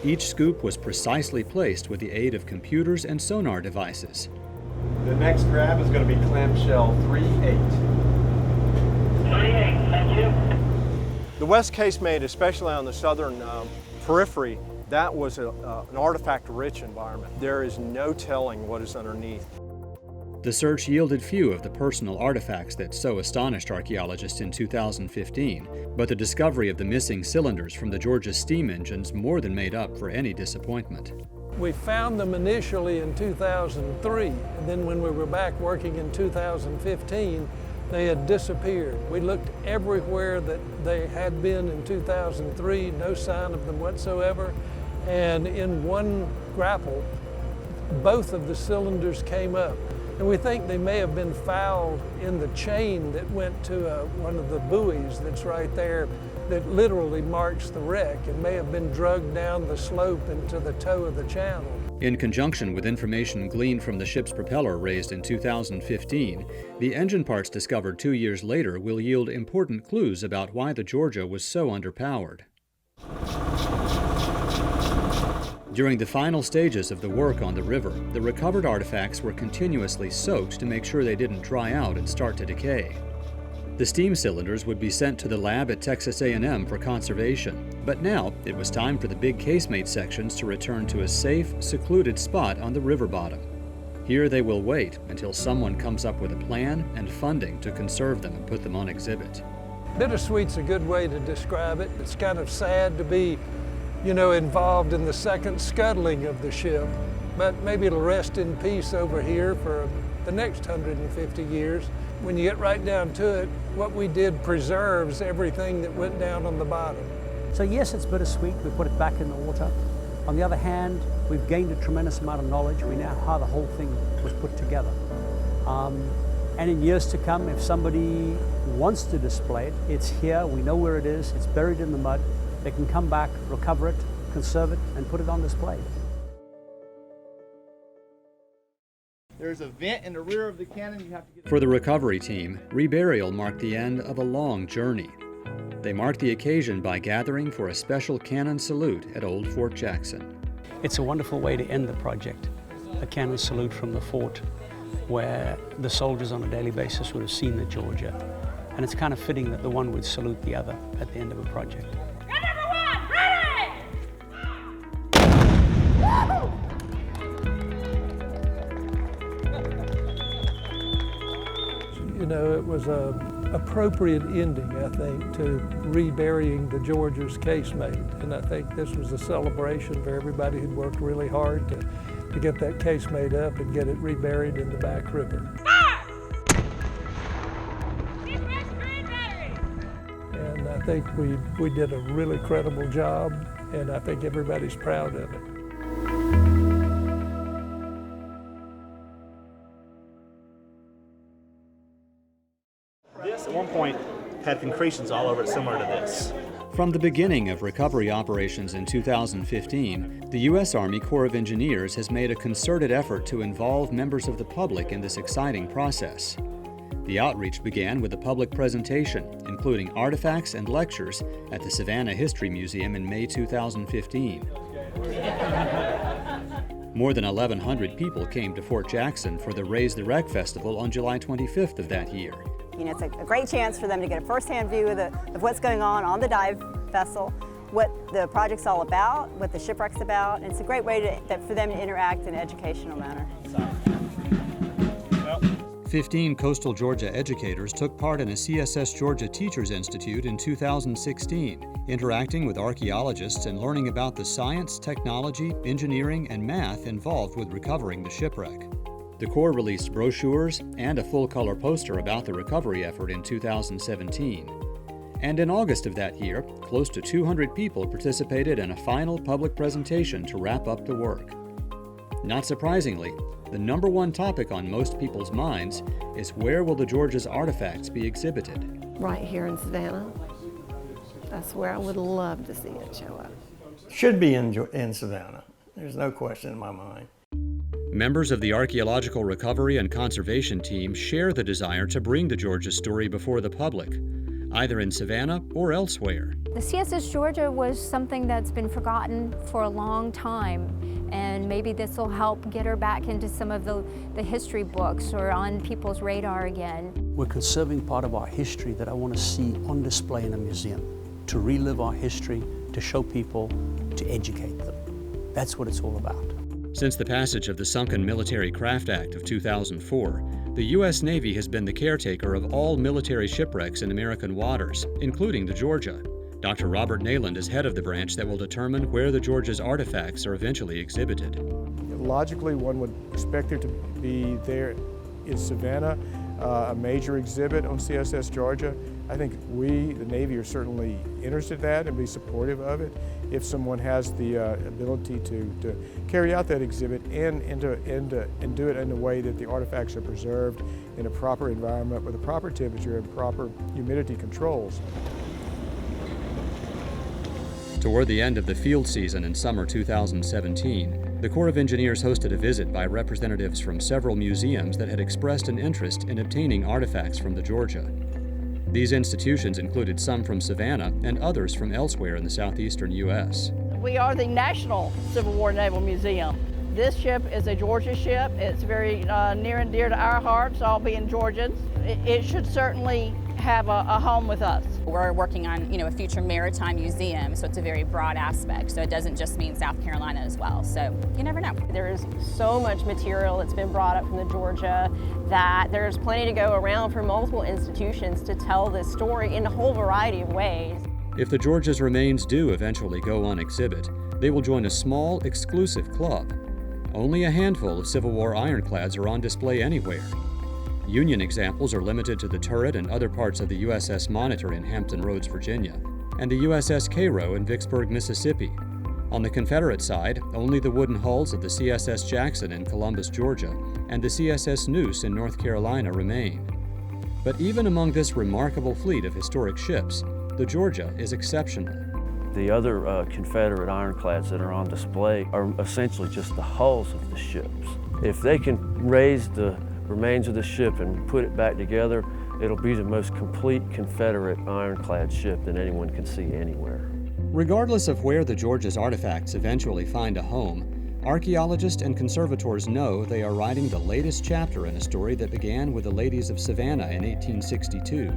Each scoop was precisely placed with the aid of computers and sonar devices. The next grab is going to be clamshell 3-8. 3-8, thank you. The West Casemate, especially on the southern periphery, that was an artifact-rich environment. There is no telling what is underneath. The search yielded few of the personal artifacts that so astonished archaeologists in 2015, but the discovery of the missing cylinders from the Georgia steam engines more than made up for any disappointment. We found them initially in 2003, and then when we were back working in 2015, they had disappeared. We looked everywhere that they had been in 2003, no sign of them whatsoever, and in one grapple, both of the cylinders came up. And we think they may have been fouled in the chain that went to one of the buoys that's right there that literally marks the wreck. It may have been drugged down the slope into the toe of the channel. In conjunction with information gleaned from the ship's propeller raised in 2015, the engine parts discovered 2 years later will yield important clues about why the Georgia was so underpowered. During the final stages of the work on the river, the recovered artifacts were continuously soaked to make sure they didn't dry out and start to decay. The steam cylinders would be sent to the lab at Texas A&M for conservation, but now it was time for the big Casemate sections to return to a safe, secluded spot on the river bottom. Here they will wait until someone comes up with a plan and funding to conserve them and put them on exhibit. Bittersweet's a good way to describe it. It's kind of sad to be, you know, involved in the second scuttling of the ship, but maybe it'll rest in peace over here for the next 150 years. When you get right down to it, what we did preserves everything that went down on the bottom. So yes, it's bittersweet. We put it back in the water. On the other hand, we've gained a tremendous amount of knowledge. We know how the whole thing was put together. And in years to come, if somebody wants to display it, it's here. We know where it is. It's buried in the mud. They can come back, recover it, conserve it, and put it on display. There's a vent in the rear of the cannon. You have to get. For the recovery team, Reburial marked the end of a long journey. They marked the occasion by gathering for a special cannon salute at Old Fort Jackson. It's a wonderful way to end the project, a cannon salute from the fort where the soldiers on a daily basis would have seen the Georgia. And it's kind of fitting that the one would salute the other at the end of a project. You know, it was an appropriate ending, I think, to reburying the Georgia's Casemate. And I think this was a celebration for everybody who'd worked really hard to get that Casemate up and get it reburied in the back river. And I think we did a really credible job, and I think everybody's proud of it. This, at one point, had concretions all over it similar to this. From the beginning of recovery operations in 2015, the U.S. Army Corps of Engineers has made a concerted effort to involve members of the public in this exciting process. The outreach began with a public presentation, including artifacts and lectures, at the Savannah History Museum in May 2015. More than 1,100 people came to Fort Jackson for the Raise the Wreck Festival on July 25th of that year. You know, it's a great chance for them to get a first-hand view of what's going on the dive vessel, what the project's all about, what the shipwreck's about, and it's a great way for them to interact in an educational manner. 15 coastal Georgia educators took part in a CSS Georgia Teachers Institute in 2016, interacting with archaeologists and learning about the science, technology, engineering, and math involved with recovering the shipwreck. The Corps released brochures and a full-color poster about the recovery effort in 2017. And in August of that year, close to 200 people participated in a final public presentation to wrap up the work. Not surprisingly, the number one topic on most people's minds is where will the Georgia's artifacts be exhibited? Right here in Savannah. That's where I would love to see it show up. Should be in Savannah. There's no question in my mind. Members of the Archeological Recovery and Conservation team share the desire to bring the Georgia story before the public, either in Savannah or elsewhere. The CSS Georgia was something that's been forgotten for a long time, and maybe this will help get her back into some of the history books or on people's radar again. We're conserving part of our history that I want to see on display in a museum, to relive our history, to show people, to educate them. That's what it's all about. Since the passage of the Sunken Military Craft Act of 2004, the U.S. Navy has been the caretaker of all military shipwrecks in American waters, including the Georgia. Dr. Robert Nayland is head of the branch that will determine where the Georgia's artifacts are eventually exhibited. Logically, one would expect there to be there in Savannah, a major exhibit on CSS Georgia. I think we, the Navy, are certainly interested in that and be supportive of it if someone has the ability to carry out that exhibit and do it in a way that the artifacts are preserved in a proper environment with a proper temperature and proper humidity controls. Toward the end of the field season in summer 2017, the Corps of Engineers hosted a visit by representatives from several museums that had expressed an interest in obtaining artifacts from the Georgia. These institutions included some from Savannah and others from elsewhere in the southeastern U.S. We are the National Civil War Naval Museum. This ship is a Georgia ship. It's very near and dear to our hearts, all being Georgians. It should certainly have a home with us. We're working on, a future maritime museum, so it's a very broad aspect. So it doesn't just mean South Carolina as well. So you never know. There is so much material that's been brought up from the Georgia that there's plenty to go around for multiple institutions to tell this story in a whole variety of ways. If the Georgia's remains do eventually go on exhibit, they will join a small, exclusive club. Only a handful of Civil War ironclads are on display anywhere. Union examples are limited to the turret and other parts of the USS Monitor in Hampton Roads, Virginia, and the USS Cairo in Vicksburg, Mississippi. On the Confederate side, only the wooden hulls of the CSS Jackson in Columbus, Georgia, and the CSS Noose in North Carolina remain. But even among this remarkable fleet of historic ships, the Georgia is exceptional. The other Confederate ironclads that are on display are essentially just the hulls of the ships. If they can raise the remains of the ship and put it back together, it'll be the most complete Confederate ironclad ship that anyone can see anywhere. Regardless of where the Georgia's artifacts eventually find a home, archaeologists and conservators know they are writing the latest chapter in a story that began with the ladies of Savannah in 1862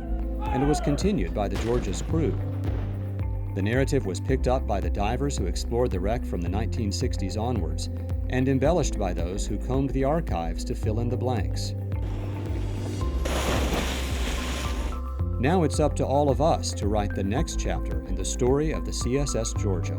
and was continued by the Georgia's crew. The narrative was picked up by the divers who explored the wreck from the 1960s onwards, and embellished by those who combed the archives to fill in the blanks. Now it's up to all of us to write the next chapter in the story of the CSS Georgia.